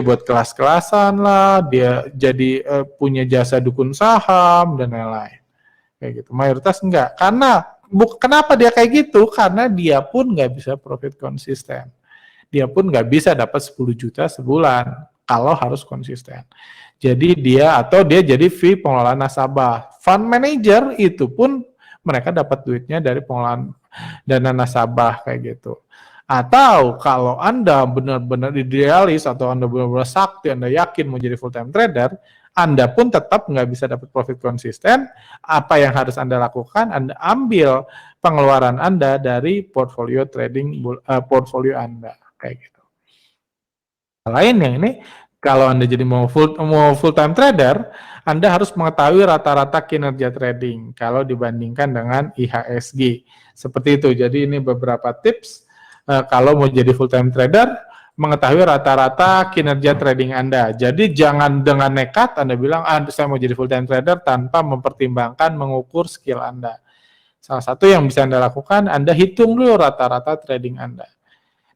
buat kelas-kelasan lah, dia jadi punya jasa dukun saham dan lain-lain. Kayak gitu. Mayoritas enggak. Karena kenapa dia kayak gitu? Karena dia pun nggak bisa profit konsisten. Dia pun nggak bisa dapat 10 juta sebulan kalau harus konsisten. Jadi dia jadi fee pengelolaan nasabah. Fund manager itu pun mereka dapat duitnya dari pengelolaan dana nasabah kayak gitu. Atau kalau Anda benar-benar idealis atau Anda benar-benar sakti, Anda yakin mau jadi full time trader, Anda pun tetap nggak bisa dapat profit konsisten. Apa yang harus Anda lakukan? Anda ambil pengeluaran Anda dari portfolio trading portfolio Anda kayak gitu. Lain yang ini, kalau Anda jadi mau full time trader, Anda harus mengetahui rata-rata kinerja trading kalau dibandingkan dengan IHSG. Seperti itu. Jadi ini beberapa tips kalau mau jadi full time trader, mengetahui rata-rata kinerja trading Anda. Jadi jangan dengan nekat Anda bilang, saya mau jadi full time trader tanpa mempertimbangkan mengukur skill Anda. Salah satu yang bisa Anda lakukan, Anda hitung dulu rata-rata trading Anda.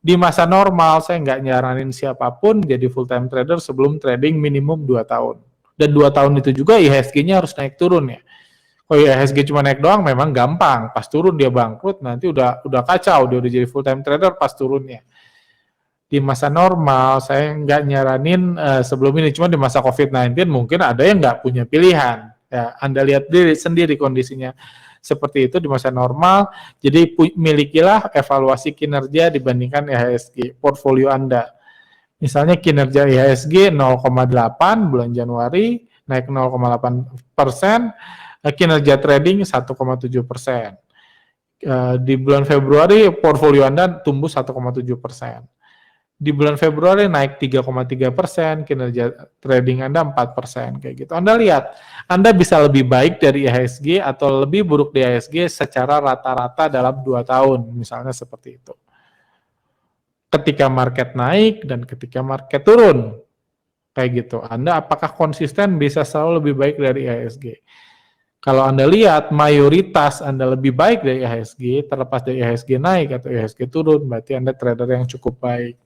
Di masa normal, saya nggak nyaranin siapapun jadi full time trader sebelum trading minimum 2 tahun. Dan 2 tahun itu juga IHSG-nya harus naik turun ya. Kalau IHSG cuma naik doang memang gampang, pas turun dia bangkrut, nanti udah kacau, dia udah jadi full time trader pas turunnya. Di masa normal, saya nggak nyaranin sebelum ini, cuma di masa COVID-19 mungkin ada yang nggak punya pilihan. Ya, Anda lihat sendiri kondisinya seperti itu di masa normal, jadi milikilah evaluasi kinerja dibandingkan IHSG, portfolio Anda. Misalnya kinerja IHSG 0,8 bulan Januari, naik 0,8%, kinerja trading 1,7%. Di bulan Februari portfolio Anda tumbuh 1,7%. Di bulan Februari naik 3,3%, kinerja trading Anda 4%, kayak gitu. Anda lihat, Anda bisa lebih baik dari IHSG atau lebih buruk di IHSG secara rata-rata dalam 2 tahun, misalnya seperti itu. Ketika market naik dan ketika market turun, kayak gitu. Anda apakah konsisten bisa selalu lebih baik dari IHSG? Kalau Anda lihat mayoritas Anda lebih baik dari IHSG, terlepas dari IHSG naik atau IHSG turun, berarti Anda trader yang cukup baik.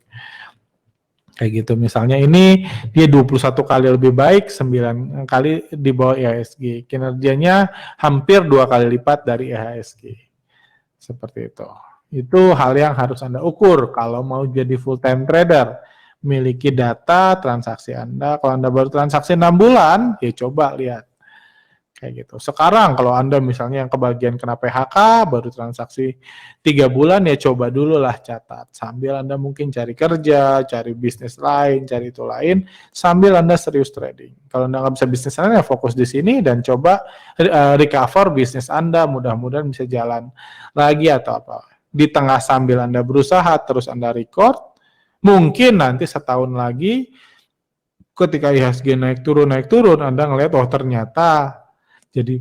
Kayak gitu. Misalnya ini dia 21 kali lebih baik, 9 kali di bawah IHSG. Kinerjanya hampir 2 kali lipat dari IHSG. Seperti itu. Itu hal yang harus Anda ukur kalau mau jadi full time trader. Miliki data transaksi Anda. Kalau Anda baru transaksi 6 bulan, ya coba lihat. Kayak gitu. Sekarang kalau Anda misalnya yang kebagian kena PHK, baru transaksi 3 bulan, ya coba dulu lah catat. Sambil Anda mungkin cari kerja, cari bisnis lain, cari itu lain, sambil Anda serius trading. Kalau Anda nggak bisa bisnis lain, ya fokus di sini dan coba recover bisnis Anda, mudah-mudahan bisa jalan lagi atau apa. Di tengah sambil Anda berusaha, terus Anda record, mungkin nanti setahun lagi, ketika IHSG naik turun, Anda ngelihat, oh ternyata jadi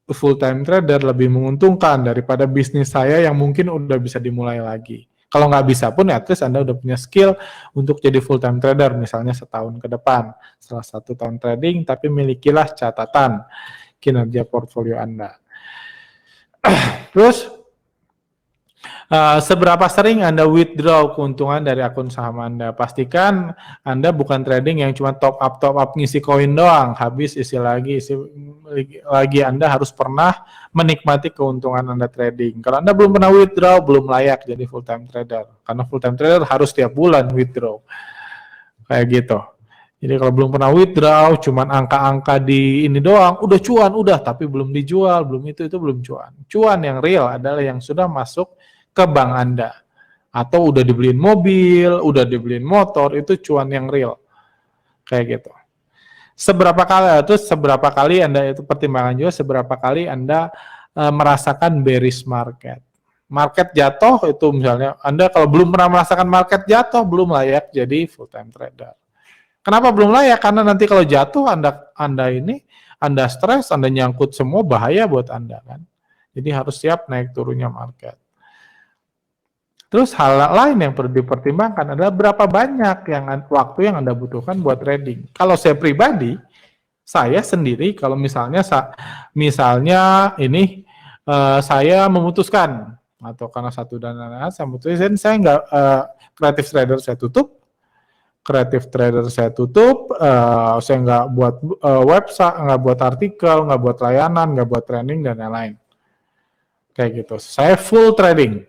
full time trader lebih menguntungkan daripada bisnis saya yang mungkin udah bisa dimulai lagi. Kalau nggak bisa pun, at least Anda udah punya skill untuk jadi full time trader, misalnya setahun ke depan, setelah 1 tahun trading, tapi milikilah catatan kinerja portfolio Anda. Terus, seberapa sering Anda withdraw keuntungan dari akun saham Anda? Pastikan Anda bukan trading yang cuma top up ngisi koin doang, habis isi lagi. Anda harus pernah menikmati keuntungan Anda trading. Kalau Anda belum pernah withdraw, belum layak jadi full time trader. Karena full time trader harus tiap bulan withdraw. Kayak gitu. Jadi kalau belum pernah withdraw, cuman angka-angka di ini doang, udah cuan, tapi belum dijual, belum itu belum cuan. Cuan yang real adalah yang sudah masuk ke bank Anda. Atau udah dibeliin mobil, udah dibeliin motor, itu cuan yang real. Kayak gitu. Seberapa kali Anda itu pertimbangan juga, seberapa kali Anda merasakan bearish market. Market jatuh itu misalnya, Anda kalau belum pernah merasakan market jatuh, belum layak jadi full time trader. Kenapa belum layak? Karena nanti kalau jatuh Anda stres, Anda nyangkut semua, bahaya buat Anda kan. Jadi harus siap naik turunnya market. Terus hal lain yang perlu dipertimbangkan adalah berapa banyak waktu yang Anda butuhkan buat trading. Kalau saya pribadi, saya sendiri kalau misalnya ini saya memutuskan, atau karena satu dan lain-lain saya memutuskan, saya nggak creative trader saya tutup. Creative trader saya tutup, saya nggak buat website, nggak buat artikel, nggak buat layanan, nggak buat training dan lain-lain. Kayak gitu. Saya full trading.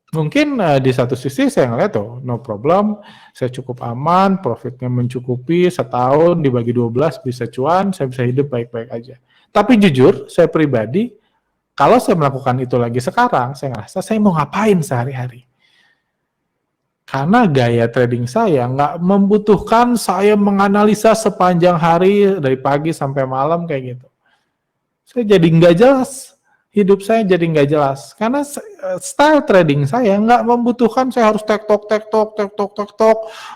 Mungkin di satu sisi saya ngeliat no problem, saya cukup aman, profitnya mencukupi, setahun dibagi 12 bisa cuan, saya bisa hidup baik-baik aja. Tapi jujur, saya pribadi, kalau saya melakukan itu lagi sekarang, saya ngerasa saya mau ngapain sehari-hari. Karena gaya trading saya nggak membutuhkan saya menganalisa sepanjang hari, dari pagi sampai malam kayak gitu. Saya jadi nggak jelas. Hidup saya jadi nggak jelas karena style trading saya nggak membutuhkan saya harus tektok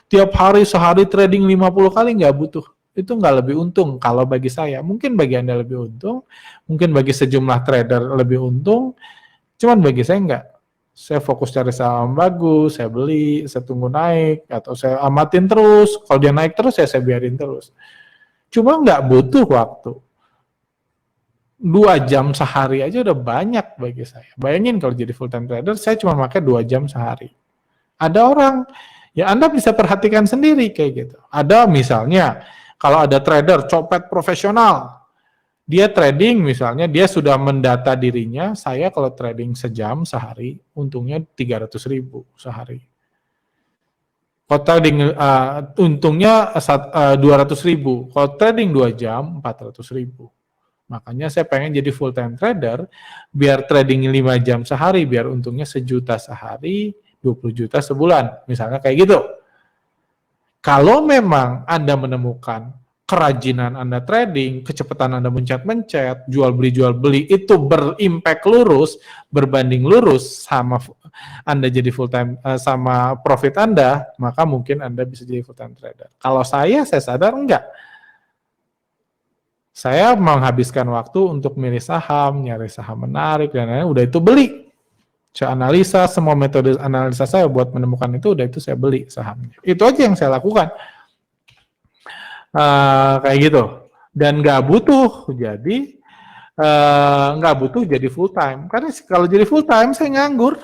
tiap hari sehari trading 50 kali, nggak butuh. Itu nggak lebih untung kalau bagi saya. Mungkin bagi Anda lebih untung, mungkin bagi sejumlah trader lebih untung, cuman bagi saya nggak. Saya fokus cari saham bagus, saya beli, saya tunggu naik, atau saya amatin terus. Kalau dia naik terus ya saya biarin terus. Cuma nggak butuh waktu. 2 jam sehari aja udah banyak bagi saya. Bayangin kalau jadi full time trader, saya cuma pakai 2 jam sehari. Ada orang, ya Anda bisa perhatikan sendiri kayak gitu. Ada misalnya, kalau ada trader copet profesional, dia trading misalnya, dia sudah mendata dirinya, saya kalau trading sejam sehari, untungnya 300.000 sehari. Kalau trading untungnya 200.000, kalau trading 2 jam 400.000. Makanya saya pengen jadi full time trader, biar trading 5 jam sehari, biar untungnya 1 juta sehari, 20 juta sebulan, misalnya kayak gitu. Kalau memang Anda menemukan kerajinan Anda trading, kecepatan Anda mencet-mencet, jual beli itu berimpact lurus, berbanding lurus sama Anda jadi full time sama profit Anda, maka mungkin Anda bisa jadi full time trader. Kalau saya sadar enggak. Saya menghabiskan waktu untuk milih saham, nyari saham menarik, dan lain-lain, udah itu beli. Saya analisa, semua metode analisa saya buat menemukan itu, udah itu saya beli sahamnya. Itu aja yang saya lakukan. Kayak gitu. Dan nggak butuh jadi full time. Karena kalau jadi full time, saya nganggur.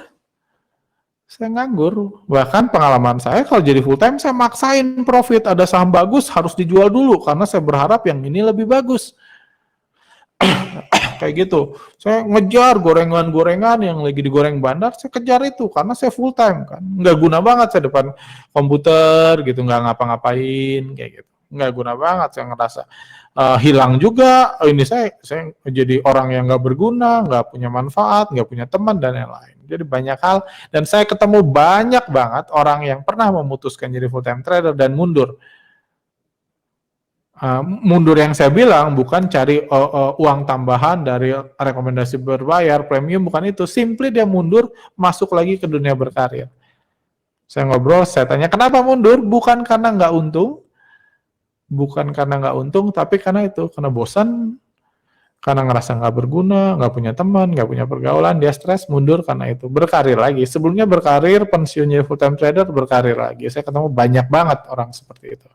Bahkan pengalaman saya kalau jadi full time, saya maksain profit. Ada saham bagus, harus dijual dulu. Karena saya berharap yang ini lebih bagus. Kayak gitu. Saya ngejar gorengan-gorengan yang lagi digoreng bandar, saya kejar itu. Karena saya full time kan. Nggak guna banget saya depan komputer gitu, nggak ngapa-ngapain. Kayak gitu. Nggak guna banget, saya ngerasa. Hilang juga, ini saya jadi orang yang nggak berguna, nggak punya manfaat, nggak punya teman, dan lain-lain. Jadi banyak hal, dan saya ketemu banyak banget orang yang pernah memutuskan jadi full time trader dan mundur. Mundur yang saya bilang bukan cari uang tambahan dari rekomendasi berbayar, premium, bukan itu. Simply dia mundur, masuk lagi ke dunia berkarir. Saya ngobrol, saya tanya, kenapa mundur? Bukan karena nggak untung, tapi karena bosan, karena ngerasa nggak berguna, nggak punya teman, nggak punya pergaulan, dia stres, mundur karena itu. Berkarir lagi. Sebelumnya berkarir, pensiunnya full time trader, berkarir lagi. Saya ketemu banyak banget orang seperti itu.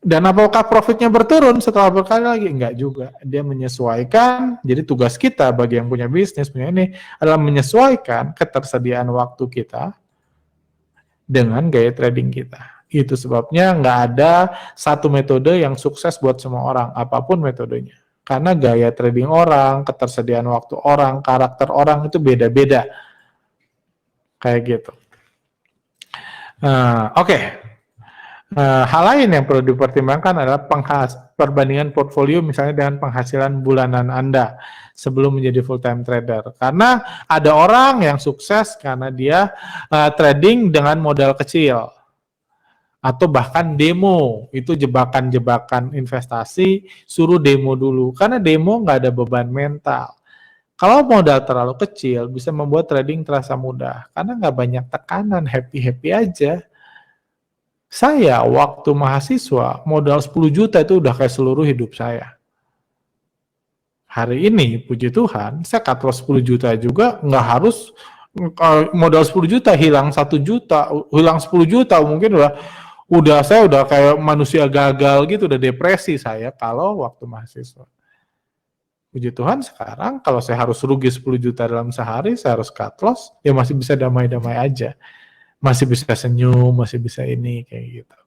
Dan apakah profitnya berturun setelah berkarir lagi? Enggak juga. Dia menyesuaikan. Jadi tugas kita bagi yang punya bisnis, punya ini, adalah menyesuaikan ketersediaan waktu kita dengan gaya trading kita. Itu sebabnya nggak ada satu metode yang sukses buat semua orang, apapun metodenya. Karena gaya trading orang, ketersediaan waktu orang, karakter orang itu beda-beda. Kayak gitu. Oke. Hal lain yang perlu dipertimbangkan adalah perbandingan portfolio misalnya dengan penghasilan bulanan Anda sebelum menjadi full time trader. Karena ada orang yang sukses karena dia trading dengan modal kecil. Atau bahkan demo, itu jebakan-jebakan investasi, suruh demo dulu. Karena demo nggak ada beban mental. Kalau modal terlalu kecil, bisa membuat trading terasa mudah. Karena nggak banyak tekanan, happy-happy aja. Saya waktu mahasiswa, modal 10 juta itu udah kayak seluruh hidup saya. Hari ini, puji Tuhan, saya cut loss 10 juta juga, nggak harus modal 10 juta, hilang 1 juta, hilang 10 juta, mungkin saya udah kayak manusia gagal gitu, udah depresi saya kalau waktu mahasiswa. Puji Tuhan sekarang kalau saya harus rugi 10 juta dalam sehari, saya harus cut loss, ya masih bisa damai-damai aja. masih bisa senyum, masih bisa ini kayak gitu.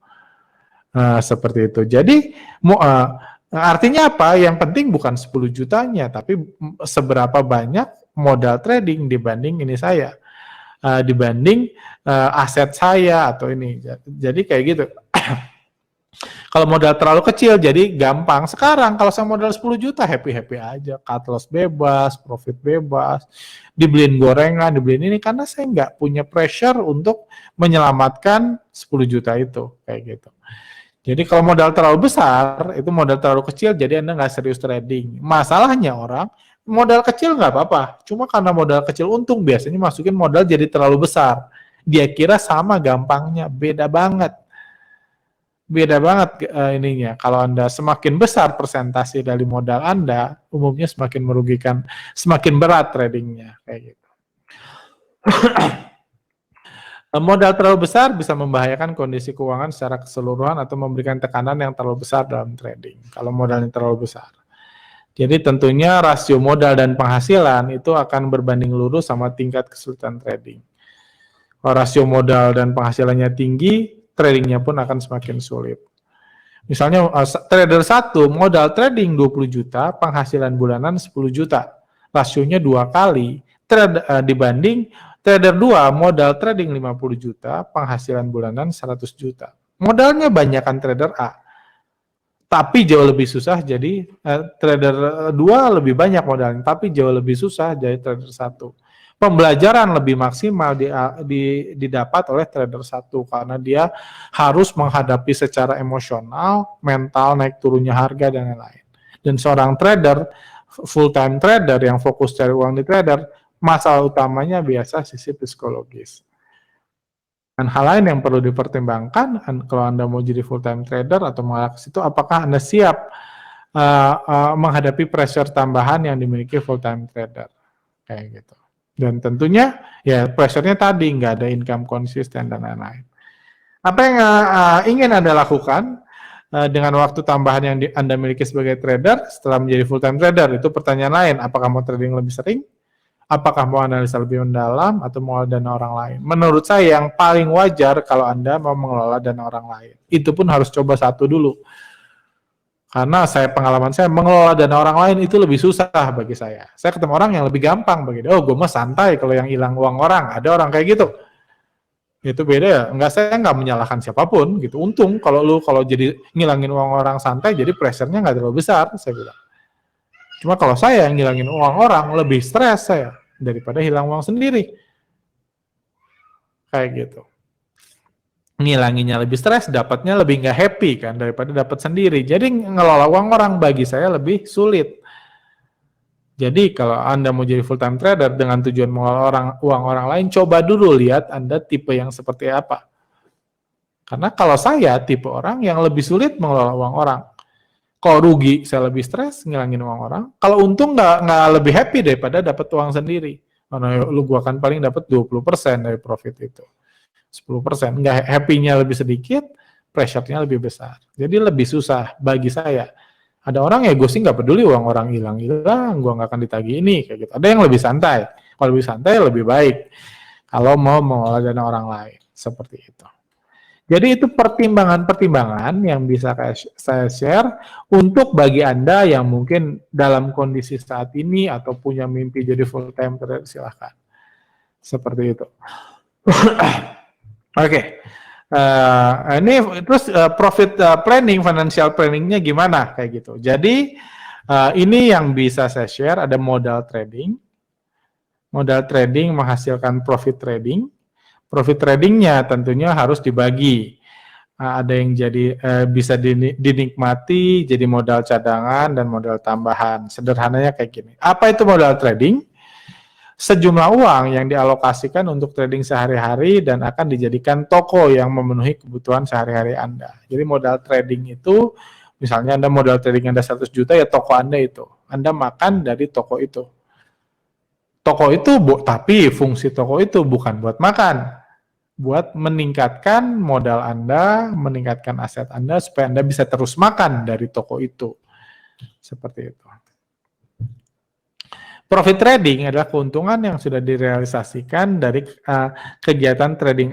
Seperti itu. Jadi artinya apa? Yang penting bukan 10 jutanya, tapi seberapa banyak modal trading dibanding ini saya, dibanding aset saya atau ini. Jadi kayak gitu. Kalau modal terlalu kecil jadi gampang. Sekarang kalau saya modal 10 juta happy-happy aja. Cut loss bebas, profit bebas, dibeliin gorengan, dibeliin ini. Karena saya nggak punya pressure untuk menyelamatkan 10 juta itu. Kayak gitu. Jadi kalau modal terlalu besar, itu modal terlalu kecil, jadi Anda nggak serius trading. Masalahnya orang, modal kecil nggak apa-apa. Cuma karena modal kecil untung, biasanya masukin modal jadi terlalu besar. Dia kira sama gampangnya, beda banget. Beda banget ininya. Kalau Anda semakin besar persentase dari modal Anda, umumnya semakin merugikan, semakin berat tradingnya. Kayak gitu. Modal terlalu besar bisa membahayakan kondisi keuangan secara keseluruhan atau memberikan tekanan yang terlalu besar dalam trading. Kalau modalnya terlalu besar. Jadi tentunya rasio modal dan penghasilan itu akan berbanding lurus sama tingkat kesulitan trading. Kalau rasio modal dan penghasilannya tinggi, tradingnya pun akan semakin sulit. Misalnya trader 1 modal trading 20 juta, penghasilan bulanan 10 juta. Rasionya 2 kali dibanding trader 2 modal trading 50 juta, penghasilan bulanan 100 juta. Modalnya banyakkan trader A. Tapi jauh lebih susah jadi trader 2 lebih banyak modalnya, tapi jauh lebih susah jadi trader 1. Pembelajaran lebih maksimal didapat oleh trader 1 karena dia harus menghadapi secara emosional, mental, naik turunnya harga dan lain-lain. Dan seorang trader, full time trader yang fokus cari uang di trader, masalah utamanya biasa sisi psikologis. Dan hal lain yang perlu dipertimbangkan kalau Anda mau jadi full time trader atau mengarah ke situ, apakah Anda siap menghadapi pressure tambahan yang dimiliki full time trader, kayak gitu. Dan tentunya ya pressure-nya tadi nggak ada income konsisten dan lain-lain. Apa yang ingin Anda lakukan dengan waktu tambahan yang Anda miliki sebagai trader setelah menjadi full time trader? Itu pertanyaan lain. Apakah mau trading lebih sering? Apakah mau analisa lebih mendalam atau mau dana orang lain? Menurut saya yang paling wajar kalau Anda mau mengelola dana orang lain. Itu pun harus coba satu dulu. Karena pengalaman saya mengelola dana orang lain itu lebih susah bagi saya. Saya ketemu orang yang lebih gampang begitu. Oh, gue mah santai kalau yang hilang uang orang. Ada orang kayak gitu. Itu beda ya. Saya nggak menyalahkan siapapun gitu. Untung kalau jadi ngilangin uang orang santai, jadi pressure-nya nggak terlalu besar, saya bilang. Cuma kalau saya yang ngilangin uang orang, lebih stres saya daripada hilang uang sendiri. Kayak gitu. Ngilanginnya lebih stres, dapatnya lebih nggak happy kan daripada dapat sendiri. Jadi ngelola uang orang bagi saya lebih sulit. Jadi kalau Anda mau jadi full time trader dengan tujuan mengelola uang orang lain, coba dulu lihat Anda tipe yang seperti apa. Karena kalau saya tipe orang yang lebih sulit mengelola uang orang. Kalau rugi saya lebih stres ngilangin uang orang. Kalau untung nggak lebih happy daripada dapat uang sendiri. Karena gua kan paling dapat 20% dari profit itu. 10%, nggak happy-nya lebih sedikit, pressure-nya lebih besar. Jadi lebih susah bagi saya. Ada orang ya gue sih nggak peduli uang orang hilang, gue nggak akan ditagih ini, kayak gitu. Ada yang lebih santai. Kalau lebih santai lebih baik. Kalau mau mengelola dana orang lain, seperti itu. Jadi itu pertimbangan-pertimbangan yang bisa saya share untuk bagi Anda yang mungkin dalam kondisi saat ini atau punya mimpi jadi full time trader, silahkan. Seperti itu. Oke, ini terus profit planning, financial planningnya gimana kayak gitu. Jadi ini yang bisa saya share, ada modal trading menghasilkan profit trading. Profit tradingnya tentunya harus dibagi. Ada yang jadi bisa dinikmati jadi modal cadangan dan modal tambahan. Sederhananya kayak gini. Apa itu modal trading? Sejumlah uang yang dialokasikan untuk trading sehari-hari dan akan dijadikan toko yang memenuhi kebutuhan sehari-hari Anda. Jadi modal trading itu, misalnya Anda modal trading Anda 100 juta, ya toko Anda itu. Anda makan dari toko itu. Toko itu, tapi fungsi toko itu bukan buat makan. Buat meningkatkan modal Anda, meningkatkan aset Anda, supaya Anda bisa terus makan dari toko itu. Seperti itu. Profit trading adalah keuntungan yang sudah direalisasikan dari kegiatan trading